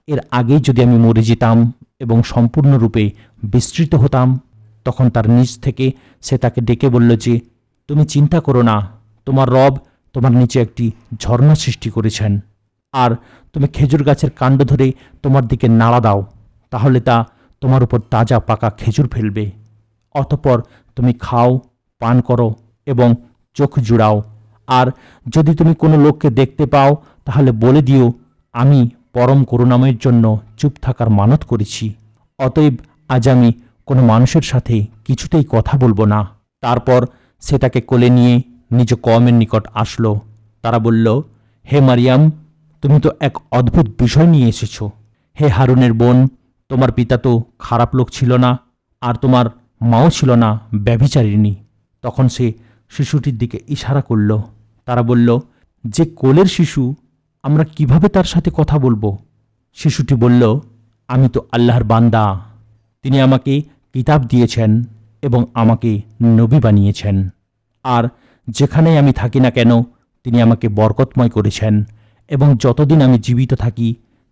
এর আগেই যদি আমি মরে যেতাম এবং সম্পূর্ণরূপে বিস্তৃত হতাম। তখন তার নিচ থেকে সে তাকে ডেকে বলল যে, তুমি চিন্তা করো না, তোমার রব তোমার নিচে একটি ঝর্ণা সৃষ্টি করেছেন। আর তুমি খেজুর গাছের কাণ্ড ধরে তোমার দিকে নাড়া দাও, তাহলে তা তোমার উপর তাজা পাকা খেজুর ফেলবে। অতঃপর তুমি খাও, পান করো এবং চোখ জুড়াও। আর যদি তুমি কোনো লোককে দেখতে পাও, তাহলে বলে দিও, আমি পরম করুণাময়ের জন্য চুপ থাকার মানত করেছি। অতএব আজ আমি কোনো মানুষের সাথে কিছুতেই কথা বলবো না। তারপর সে তাকে কোলে নিয়ে নিজ কওমের নিকট আসলো। তারা বলল, হে মারিয়াম, তুমি তো এক অদ্ভুত বিষয় নিয়ে এসেছ। হে হারুনের বোন, তোমার পিতা তো খারাপ লোক ছিল না, আর তোমার মাও ছিল না ব্যভিচারিণী। তখন সে শিশুটির দিকে ইশারা করল। তারা বলল, যে কোলের শিশু, আমরা কিভাবে তার সাথে কথা বলবো? শিশুটি বলল, আমি তো আল্লাহর বান্দা। তিনি আমাকে কিতাব দিয়েছেন এবং আমাকে নবী বানিয়েছেন। আর যেখানেই আমি থাকি না কেন, তিনি আমাকে বরকতময় করেছেন এবং যতদিন আমি জীবিত থাকি,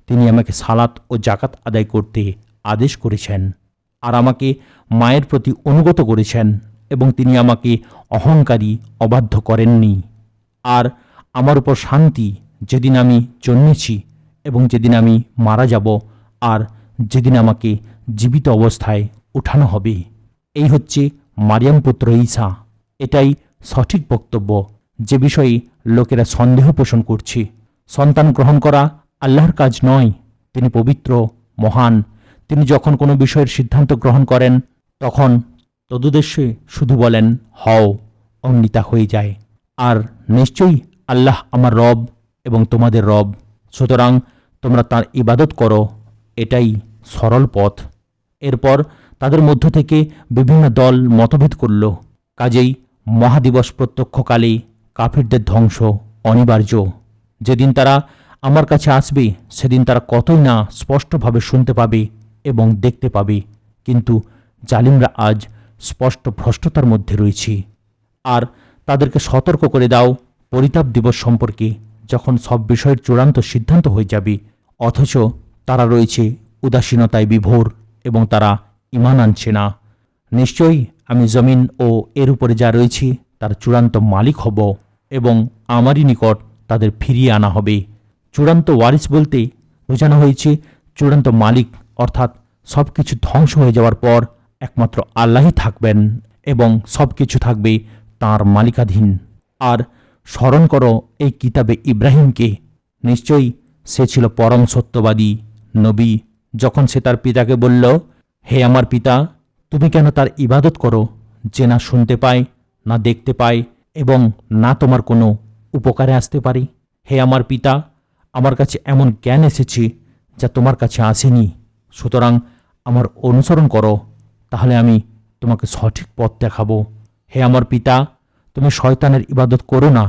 তিনি আমাকে সালাত ও জাকাত আদায় করতে আদেশ করেছেন। আর আমাকে মায়ের প্রতি অনুগত করেছেন এবং তিনি আমাকে অহংকারী, অবাধ্য করেননি। আর আমার উপর শান্তি যেদিন আমি জন্মেছি এবং যেদিন আমি মারা যাব, আর যেদিন আমাকে জীবিত অবস্থায় উঠানো হবে। এই হচ্ছে মারিয়াম পুত্র ঈসা। এটাই সঠিক বক্তব্য, যে বিষয়ে লোকেরা সন্দেহ পোষণ করছে। সন্তান গ্রহণ করা আল্লাহর কাজ নয়। তিনি পবিত্র, মহান। তিনি যখন কোনো বিষয়ের সিদ্ধান্ত গ্রহণ করেন, তখন তদুদ্দেশ্যে শুধু বলেন, হও, অমনি তা হয়ে যায়। আর নিশ্চয়ই আল্লাহ আমার রব এবং তোমাদের রব, সুতরাং তোমরা তাঁর ইবাদত করো, এটাই সরল পথ। এরপর তাদের মধ্য থেকে বিভিন্ন দল মতভেদ করল। কাজেই মহাদিবস প্রত্যক্ষকালে কাফিরদের ধ্বংস অনিবার্য। যেদিন তারা আমার কাছে আসবে সেদিন তারা কতই না স্পষ্টভাবে শুনতে পাবে এবং দেখতে পাবে, কিন্তু জালিমরা আজ স্পষ্ট ভ্রষ্টতার মধ্যে রয়েছে। আর তাদেরকে সতর্ক করে দাও পরিতাপ দিবস সম্পর্কে, যখন সব বিষয়ের চূড়ান্ত সিদ্ধান্ত হয়ে যাবে, অথচ তারা রয়েছে উদাসীনতায় বিভোর এবং তারা ঈমান আনছে না। নিশ্চয়ই আমি জমিন ও এর উপরে যা রয়েছে তার চূড়ান্ত মালিক হব এবং আমারই নিকট তাদের ফিরিয়ে আনা হবে। চূড়ান্ত ওয়ারিস বলতে বোঝানো হয়েছে চূড়ান্ত মালিক, অর্থাৎ সব কিছু ধ্বংস হয়ে যাওয়ার পর একমাত্র আল্লাহই থাকবেন এবং সব কিছু থাকবে তাঁর মালিকাধীন। আর স্মরণ করো এই কিতাবে ইব্রাহিমকে, নিশ্চয়ই সে ছিল পরম সত্যবাদী নবী। যখন সে তার পিতাকে বলল, হে আমার পিতা, তুমি কেন তার ইবাদত করো যে না শুনতে পায়, না দেখতে পায় এবং না তোমার কোনো উপকারে আসতে পারে? হে আমার পিতা, আমার কাছে এমন জ্ঞান এসেছে যা তোমার কাছে আসেনি, সুতরাং আমার অনুসরণ করো, তাহলে আমি তোমাকে সঠিক পথ দেখাবো। হে আমার পিতা, তুমি শয়তানের ইবাদত করো না,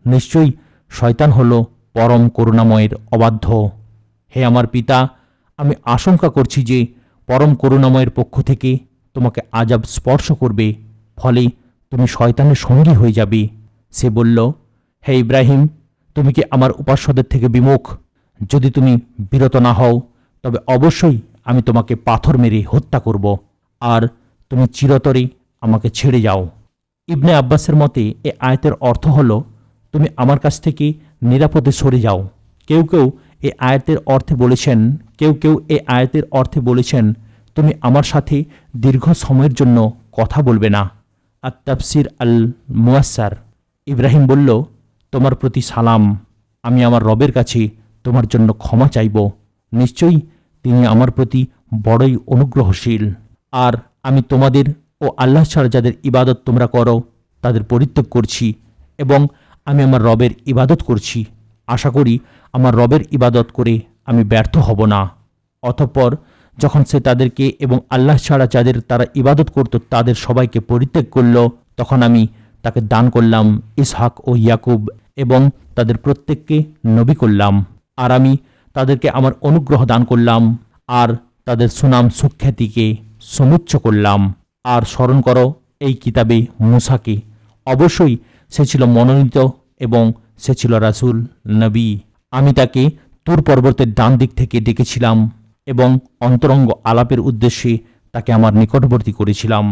নিশ্চয়ই শয়তান হল পরম করুণাময়ের অবাধ্য। হে আমার পিতা, আমি আশঙ্কা করছি যে পরম করুণাময়ের পক্ষ থেকে তোমাকে আযাব স্পর্শ করবে, ফলে তুমি শয়তানের সঙ্গী হয়ে যাবে। সে বলল, হে ইব্রাহিম, তুমি কি আমার উপাস্যদের থেকে বিমুখ? যদি তুমি বিরত না হও তবে অবশ্যই আমি তোমাকে পাথর মেরে হত্যা করব, আর তুমি চিরতরে আমাকে ছেড়ে যাও। ইবনে আব্বাসের মতে এ আয়াতের অর্থ হল, তুমি আমার কাছ থেকে নিরাপদে সরে যাও। কেউ কেউ এ আয়াতের অর্থে বলেছেন তুমি আমার সাথে দীর্ঘ সময়ের জন্য কথা বলবে না। আর তাফসির আল মুয়াস্সার, ইব্রাহিম বলল, তোমার প্রতি সালাম, আমি আমার রবের কাছে তোমার জন্য ক্ষমা চাইব, নিশ্চয়ই তিনি আমার প্রতি বড়ই অনুগ্রহশীল। আর আমি তোমাদের ও আল্লাহ ছাড়া যাদের ইবাদত তোমরা করো তাদের পরিত্যাগ করছি এবং আমি আমার রবের ইবাদত করছি। আশা করি আমার রবের ইবাদত করে আমি ব্যর্থ হব না। অতঃপর যখন সে তাদেরকে এবং আল্লাহ ছাড়া যাদের তারা ইবাদত করত তাদের সবাইকে পরিত্যাগ করল, তখন আমি তাকে দান করলাম ইসহাক ও ইয়াকুব এবং তাদের প্রত্যেককে নবী করলাম। আর আমি তাদেরকে আমার অনুগ্রহ দান করলাম আর তাদের সুনাম সুখ্যাতিকে সমুচ্চ করলাম। আর স্মরণ করো এই কিতাবে মূসাকে, অবশ্যই সে ছিল মনোনীত এবং সে ছিল রাসূল নবী। আমি তাকে তুর পর্বতের ডান দিক থেকে ডেকেছিলাম এবং অন্তরঙ্গ আলাপের উদ্দেশ্যে তাকে আমার নিকটবর্তী করেছিলাম।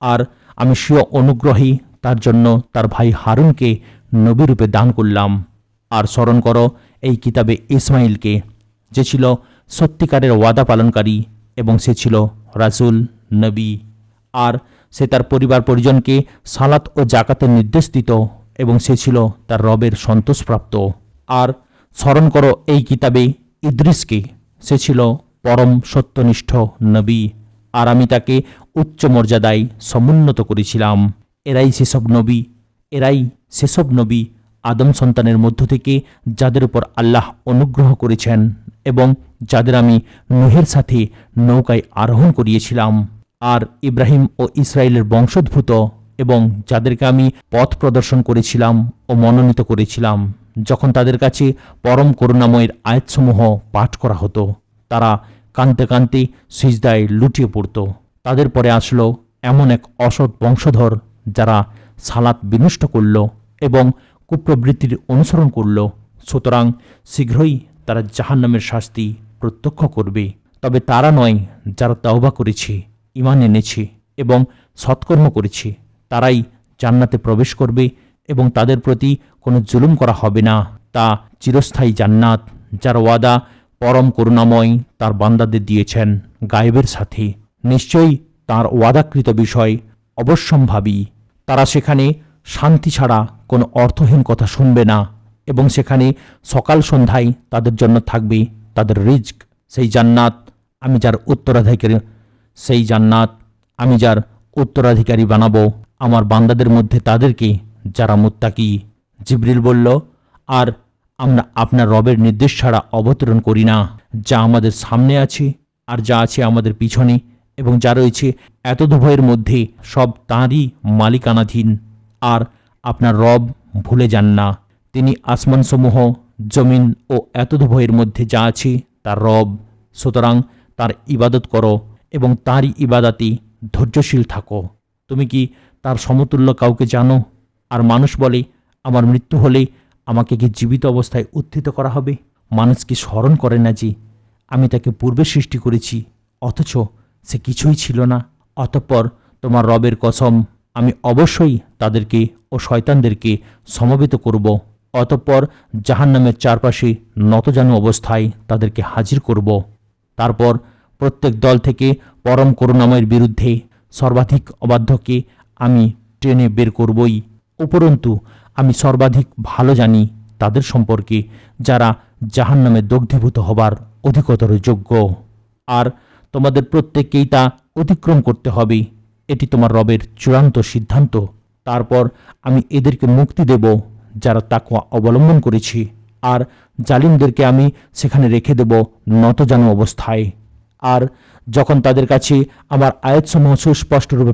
আর আমি স্বীয় অনুগ্রহী তার জন্য তার ভাই হারুনকে নবীরূপে দান করলাম। আর স্মরণ করো এই কিতাবে ইসমাইলকে, যে ছিল সত্যিকারের ওয়াদা পালনকারী এবং সে ছিল রাসূল নবী। আর সে তার পরিবার পরিজনকে সালাত ও জাকাতের নির্দেশ দিত এবং সে ছিল তার রবের সন্তোষপ্রাপ্ত। আর স্মরণ করো এই কিতাবে ইদ্রিসকে, সে ছিল পরম সত্যনিষ্ঠ নবী। আর আমি তাকে উচ্চ মর্যাদায় সমুন্নত করেছিলাম। এরাই সেসব নবী আদম সন্তানের মধ্য থেকে যাদের উপর আল্লাহ অনুগ্রহ করেছেন এবং যাদের আমি নূহের সাথে নৌকায় আরোহণ করিয়েছিলাম। আর ইব্রাহিম ও ইসরায়েলের বংশোদ্ভূত এবং যাদেরকে আমি পথ প্রদর্শন করেছিলাম ও মনোনীত করেছিলাম, যখন তাদের কাছে পরম করুণাময়ের আয়াতসমূহ পাঠ করা হতো, তারা কাঁদতে কাঁদতে সিজদায় লুটিয়ে পড়ত। তাদের পরে আসলো এমন এক অসৎ বংশধর যারা সালাত বিনষ্ট করল এবং কুপ্রবৃত্তির অনুসরণ করল, সুতরাং শীঘ্রই তারা জাহান্নামের শাস্তি প্রত্যক্ষ করবে। তবে তারা নয় যারা তাওবা করেছে, ঈমান এনেছে এবং সৎকর্ম করেছে, তারাই জান্নাতে প্রবেশ করবে এবং তাদের প্রতি কোনো জুলুম করা হবে না। তা চিরস্থায়ী জান্নাত, যার ওয়াদা পরম করুণাময় তার বান্দাদের দিয়েছেন গায়েবের সাথে। নিশ্চয়ই তার ওয়াদাকৃত বিষয় অবশ্যম্ভাবী। তারা সেখানে শান্তি ছাড়া কোনো অর্থহীন কথা শুনবে না এবং সেখানে সকাল সন্ধ্যায় তাদের জন্য থাকবে তাদের রিজক। সেই জান্নাত আমি যার উত্তরাধিকারী বানাবো আমার বান্দাদের মধ্যে তাদেরকে যারা মুত্তাকি। জিবরিল বলল, আর আমরা আপনার রবের নির্দেশ ছাড়া অবতরণ করি না। যা আমাদের সামনে আছে আর যা আছে আমাদের পিছনে এবং যা রয়েছে এতদুভয়ের মধ্যে, সব তাঁরই মালিকানাধীন। আর আপনার রব ভুলে যান না। তিনি আসমানসমূহ, জমিন ও এতদ্ভয়ের মধ্যে যা আছে তার রব। সুতরাং তার ইবাদত করো এবং তারই ইবাদাতে ধৈর্যশীল থাকো। তুমি কি তার সমতুল্য কাউকে জানো? আর মানুষ বলে, আমার মৃত্যু হলে আমাকে কি জীবিত অবস্থায় উত্থিত করা হবে? মানুষ কি স্মরণ করে না যে আমি তাকে পূর্বে সৃষ্টি করেছি, অথচ সে কিছুই ছিল না? অতঃপর তোমার রবের কসম, আমি অবশ্যই তাদেরকে ও শয়তানদেরকে সমবেত করব। অতঃপর জাহান্নামের চারপাশে নতজানু অবস্থায় তাদেরকে হাজির করব। তারপর প্রত্যেক দল থেকে পরম করুণাময়ের বিরুদ্ধে সর্বাধিক অবাধ্যকে আমি টেনে বের করবই। উপরন্তু আমি সর্বাধিক ভালো জানি তাদের সম্পর্কে যারা জাহান্নামে দগ্ধীভূত হবার অধিকতর যোগ্য। আর তোমাদের প্রত্যেককেই তা অতিক্রম করতে হবে। এটি তোমার রবের চূড়ান্ত সিদ্ধান্ত। তারপর আমি এদেরকে মুক্তি দেব যারা তাকওয়া অবলম্বন করেছে, আর জালিমদেরকে আমি সেখানে রেখে দেব নতজানু অবস্থায়। আর যখন তাদের কাছে আমার আয়াতসমূহ সুস্পষ্টরূপে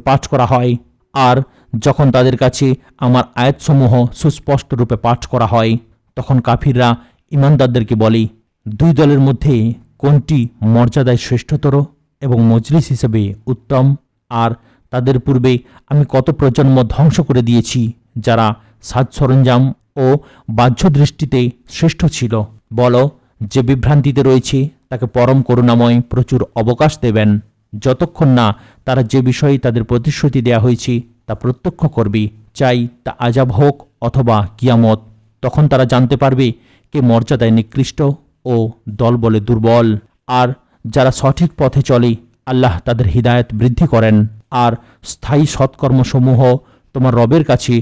পাঠ করা হয় তখন কাফিররা ইমানদারদেরকে বলে, দুই দলের মধ্যে কোনটি মর্যাদায় শ্রেষ্ঠতর এবং মজলিস হিসেবে উত্তম? আর তাদের পূর্বে আমি কত প্রজন্ম ধ্বংস করে দিয়েছি যারা সাজ সরঞ্জাম ও বাহ্য দৃষ্টিতে শ্রেষ্ঠ ছিল। বলো, যে বিভ্রান্তিতে রয়েছে তাকে পরম করুণাময় প্রচুর অবকাশ দেবেন, যতক্ষণ না তারা যে বিষয়ে তাদের প্রতিশ্রুতি দেয়া হয়েছে তা প্রত্যক্ষ করবে, চাই তা আযাব হোক অথবা কিয়ামত। তখন তারা জানতে পারবে কে মর্যাদায় নিকৃষ্ট ও দল বলে দুর্বল। আর যারা সঠিক পথে চলে আল্লাহ তাদের হিদায়াত বৃদ্ধি করেন। আর স্থায়ী সৎকর্মসমূহ তোমার রবের কাছে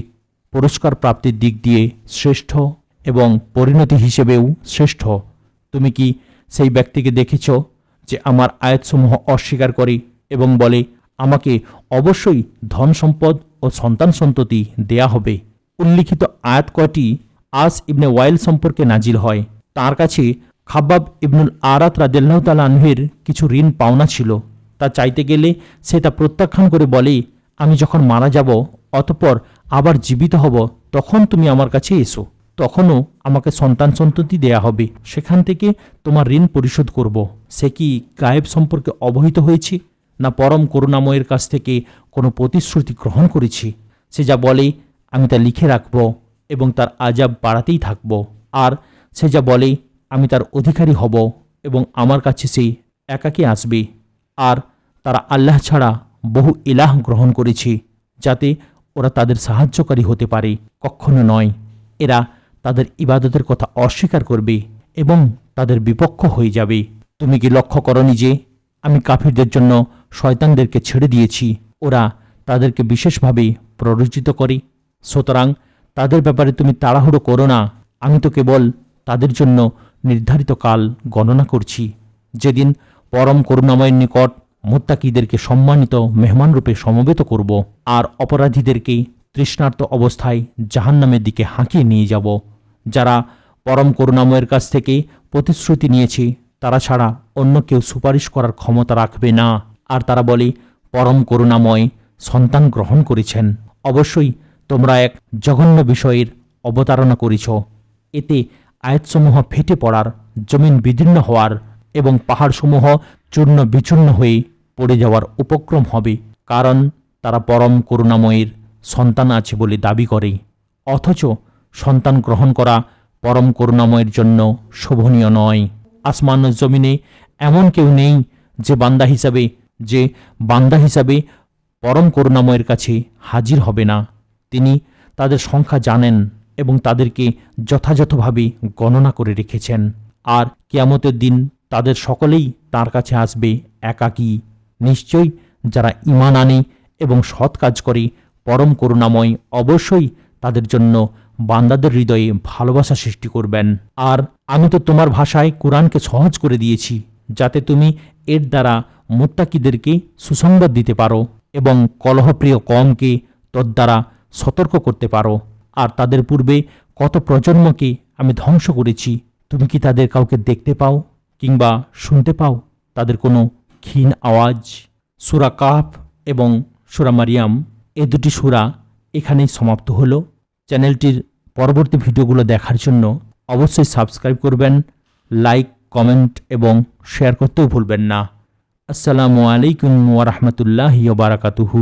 পুরস্কার প্রাপ্তির দিক দিয়ে শ্রেষ্ঠ এবং পরিণতি হিসেবেও শ্রেষ্ঠ। তুমি কি সেই ব্যক্তিকে দেখেছ যে আমার আয়াতসমূহ অস্বীকার করে এবং বলে, আমাকে অবশ্যই ধন সম্পদ ও সন্তান সন্ততি দেয়া হবে? উল্লিখিত আয়াত কয়টি আস ইবনে ওয়াইল সম্পর্কে নাজিল হয়। তার কাছে খাব্বাব ইবনুল আরাত রাদিয়াল্লাহু তাআলা আনহুর কিছু ঋণ পাওনা ছিল। তা চাইতে গেলে সে তা প্রত্যাখ্যান করে বলে, আমি যখন মারা যাব অতঃপর আবার জীবিত হব, তখন তুমি আমার কাছে এসো, তখনও আমাকে সন্তান সন্ততি দেয়া হবে, সেখান থেকে তোমার ঋণ পরিশোধ করব। সে কি গায়েব সম্পর্কে অবহিত হয়েছে, না পরম করুণাময়ের কাছ থেকে কোনো প্রতিশ্রুতি গ্রহণ করেছি? সে যা বলে আমি তা লিখে রাখব এবং তার আযাব বাড়াতেই থাকব। আর সে যা বলে আমি তার অধিকারী হব এবং আমার কাছে সে একাকী আসবে। আর তারা আল্লাহ ছাড়া বহু ইলাহ গ্রহণ করেছে যাতে ওরা তাদের সাহায্যকারী হতে পারে, কখনো নয়। এরা তাদের ইবাদতের কথা অস্বীকার করবে এবং তাদের বিপক্ষ হয়ে যাবে। তুমি কি লক্ষ্য করনি যে আমি কাফিরদের জন্য শয়তানদেরকে ছেড়ে দিয়েছি, ওরা তাদেরকে বিশেষভাবে প্ররোচিত করে? সুতরাং তাদের ব্যাপারে তুমি তাড়াহুড়ো করো না। আমি তো কেবল তাদের জন্য নির্ধারিত কাল গণনা করছি, যেদিন পরম করুণাময়ের নিকট মুত্তাকিদেরকে সম্মানিত মেহমানরূপে সমবেত করব, আর অপরাধীদেরকে তৃষ্ণার্ত অবস্থায় জাহান্নামের দিকে হাঁকিয়ে নিয়ে যাব। যারা পরম করুণাময়ের কাছ থেকে প্রতিশ্রুতি নিয়েছে তারা ছাড়া অন্য কেউ সুপারিশ করার ক্ষমতা রাখবে না। আর তারা বলে, পরম করুণাময় সন্তান গ্রহণ করেছেন। অবশ্যই তোমরা এক জঘন্য বিষয়ের অবতারণা করেছ। এতে আয়াতসমূহ ফেটে পড়ার, জমিন বিদীর্ণ হওয়ার এবং পাহাড়সমূহ চূর্ণ বিচূর্ণ হয়ে পড়ে যাওয়ার উপক্রম হবে, কারণ তারা পরম করুণাময়ের সন্তান আছে বলে দাবি করে, অথচ সন্তান গ্রহণ করা পরম করুণাময়ের জন্য শোভনীয় নয়। আসমান ও জমিনে এমন কেউ নেই যে বান্দা হিসাবে পরম করুণাময়ের কাছে হাজির হবে না। তিনি তাদের সংখ্যা জানেন এবং তাদেরকে যথাযথভাবে গণনা করে রেখেছেন। আর কিয়ামতের দিন তাদের সকলেই তার কাছে আসবে একাকী। নিশ্চয়ই যারা ঈমান আনে এবং সৎ কাজ করে পরম করুণাময় অবশ্যই তাদের জন্য বান্দাদের হৃদয়ে ভালোবাসা সৃষ্টি করবেন। আর আমি তো তোমার ভাষায় কোরআনকে সহজ করে দিয়েছি যাতে তুমি এর দ্বারা মুত্তাকিদেরকে সুসংবাদ দিতে পারো এবং কলহপ্রিয় কওমকে তদ্বারা সতর্ক করতে পারো। আর তাদের পূর্বে কত প্রজন্মকে আমি ধ্বংস করেছি, তুমি কি তাদের কাউকে দেখতে পাও কিংবা শুনতে পাও তাদের কোনো ক্ষীণ আওয়াজ? সূরা কাহফ এবং সূরা মারিয়াম, এ দুটি সূরা এখানেই সমাপ্ত হলো। চ্যানেলটির পরবর্তী ভিডিওগুলো দেখার জন্য অবশ্যই সাবস্ক্রাইব করবেন, লাইক, কমেন্ট এবং শেয়ার করতেও ভুলবেন না। আসসালামু আলাইকুম ওয়া রাহমাতুল্লাহি ওয়া বারাকাতুহু।